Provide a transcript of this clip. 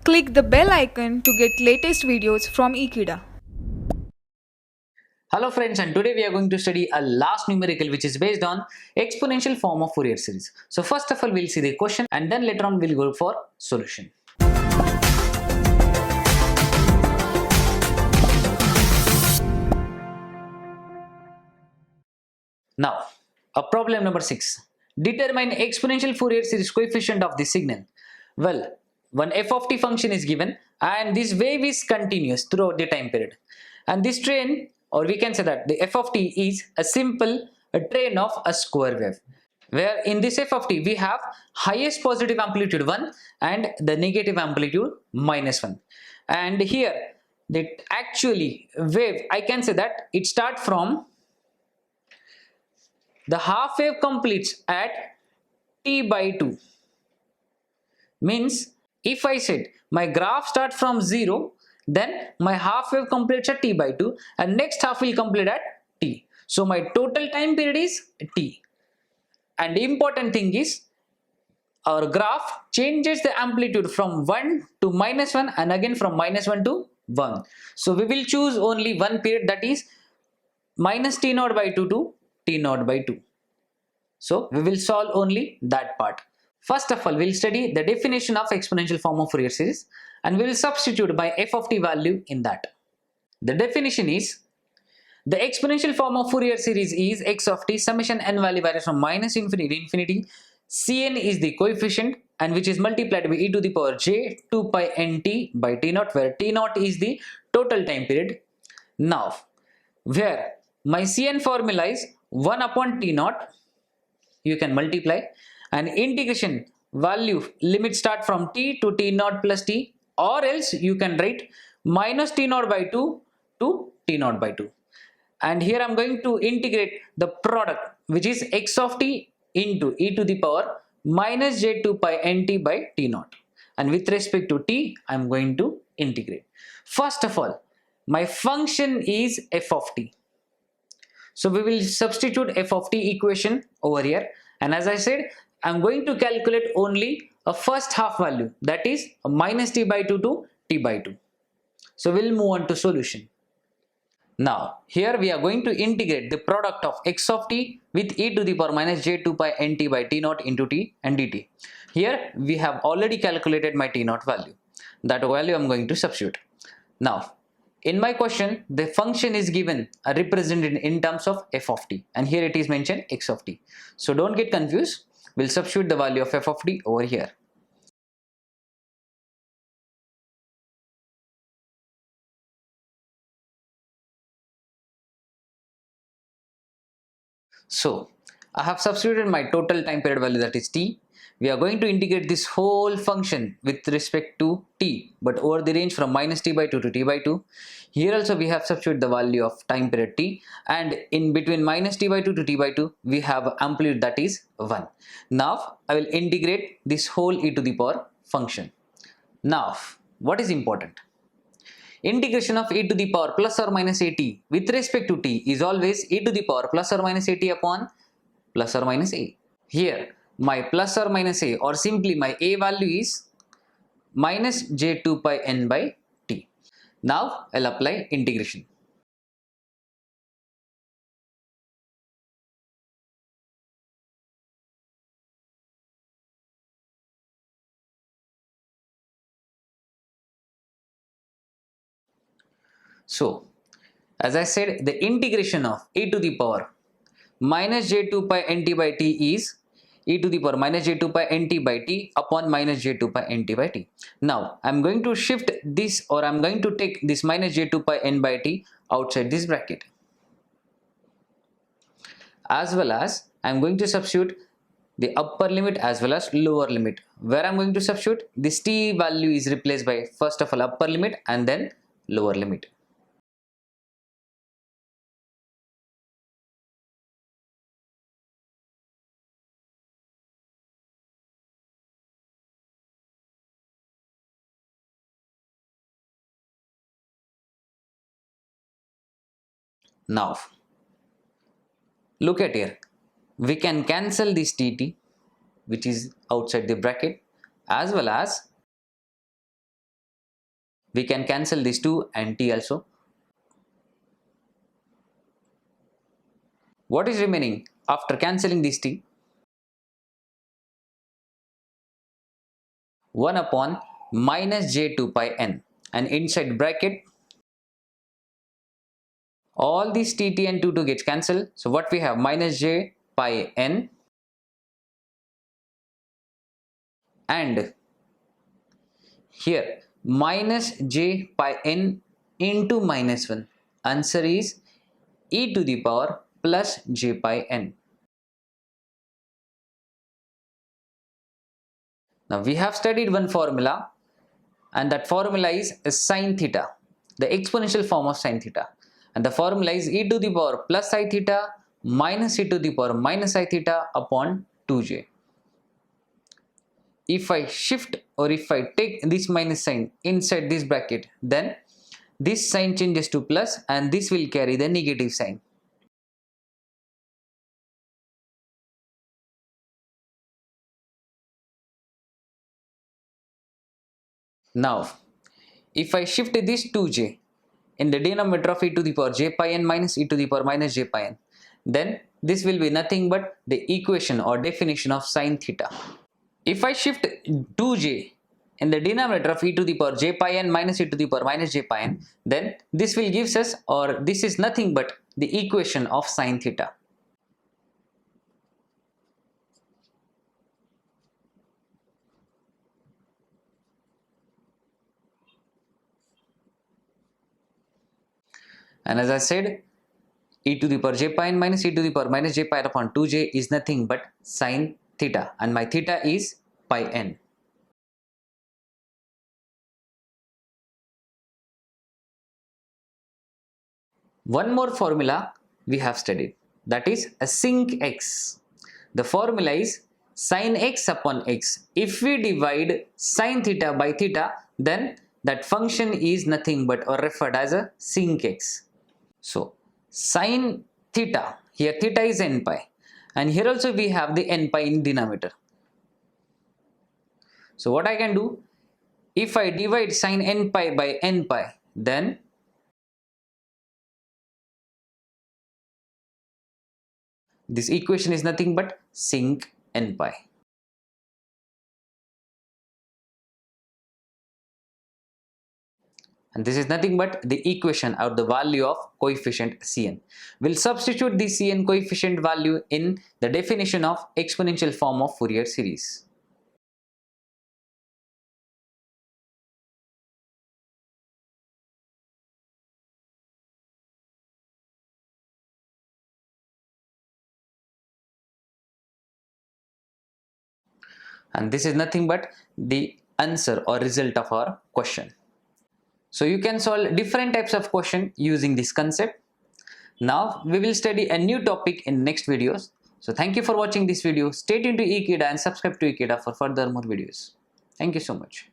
Click the bell icon to get latest videos from Ekeeda. Hello friends, and today we are going to study a last numerical which is based on exponential form of Fourier series. So first of all we'll see the question and then later on we'll go for solution. Now, a problem number 6. Determine exponential Fourier series coefficient of the signal. Well, one f of t function is given and this wave is continuous throughout the time period. And this train, or we can say that the f of t is a simple train of a square wave. Where in this f of t we have highest positive amplitude 1 and the negative amplitude minus 1. And here the actually wave, I can say that it starts from the half wave completes at t by 2. Means if I said my graph starts from 0, then my half wave completes at t by 2 and next half will complete at t. So my total time period is t. And the important thing is our graph changes the amplitude from 1 to minus 1 and again from minus 1 to 1. So we will choose only one period, that is minus t naught by 2 to t naught by 2. So we will solve only that part. First of all, we will study the definition of exponential form of Fourier series and we will substitute by f of t value in that. The definition is the exponential form of Fourier series is x of t summation n value varies from minus infinity to infinity. Cn is the coefficient and which is multiplied by e to the power j 2 pi nt by t naught, where t naught is the total time period. Now, where my Cn formula is 1 upon t naught, you can multiply, and integration value limit start from t to t naught plus t, or else you can write minus t naught by 2 to t naught by 2. And here I am going to integrate the product which is x of t into e to the power minus j2 pi nt by t naught. And with respect to t, I am going to integrate. First of all, my function is f of t. So we will substitute f of t equation over here. And as I said, I am going to calculate only a first half value, that is minus t by 2 to t by 2. So we will move on to solution. Now, here we are going to integrate the product of x of t with e to the power minus j2 pi nt by t naught into t and dt. Here we have already calculated my t naught value. That value I am going to substitute. Now, in my question, the function is given represented in terms of f of t, and here it is mentioned x of t. So don't get confused. We'll substitute the value of f of t over here. So I have substituted my total time period value, that is t. We are going to integrate this whole function with respect to t, but over the range from minus t by 2 to t by 2. Here also we have substituted the value of time period t, and in between minus t by 2 to t by 2 we have amplitude, that is 1. Now I will integrate this whole e to the power function. Now what is important? Integration of e to the power plus or minus at with respect to t is always e to the power plus or minus at upon plus or minus a. Here my plus or minus a, or simply my a value, is minus j2 pi n by t. Now I'll apply integration. So as I said, the integration of e to the power minus j2 pi nt by t is e to the power minus j2 pi nt by t upon minus j2 pi nt by t. Now I am going to shift this, or I am going to take this minus j2 pi n by t outside this bracket, as well as I am going to substitute the upper limit as well as lower limit, where I am going to substitute this t value is replaced by first of all upper limit and then lower limit. Now look at here, we can cancel this tt which is outside the bracket, as well as We can cancel these 2 and t also. What is remaining after cancelling these t? 1 upon minus j2 pi n, and inside bracket all these t and 2 gets cancelled. So what we have, minus j pi n, and here minus j pi n into minus 1. Answer is e to the power plus j pi n. Now we have studied one formula, and that formula is sine theta, the exponential form of sine theta, and the formula is e to the power plus I theta minus e to the power minus I theta upon 2j. If I shift, or if I take this minus sign inside this bracket, then this sign changes to plus and this will carry the negative sign. Now if I shift this 2j in the denominator of e to the power j pi n minus e to the power minus j pi n, then this will be nothing but the equation or definition of sine theta. If I shift 2j in the denominator of e to the power j pi n minus e to the power minus j pi n, then this will gives us, or this is nothing but the equation of sine theta. And as I said, e to the power j pi n minus e to the power minus j pi n upon 2j is nothing but sine theta, and my theta is pi n. One more formula we have studied, that is a sinc x. The formula is sin x upon x. If we divide sin theta by theta, then that function is nothing but, or referred as, a sinc x. So sin theta, here theta is n pi, and here also we have the n pi in denominator. So what I can do, if I divide sin n pi by n pi, then this equation is nothing but sinc n pi. And this is nothing but the equation or the value of coefficient Cn. We'll substitute the Cn coefficient value in the definition of exponential form of Fourier series. And this is nothing but the answer or result of our question. So you can solve different types of question using this concept. Now we will study a new topic in next videos. So thank you for watching this video. Stay tuned to Ekeeda and subscribe to Ekeeda for further more videos. Thank you so much.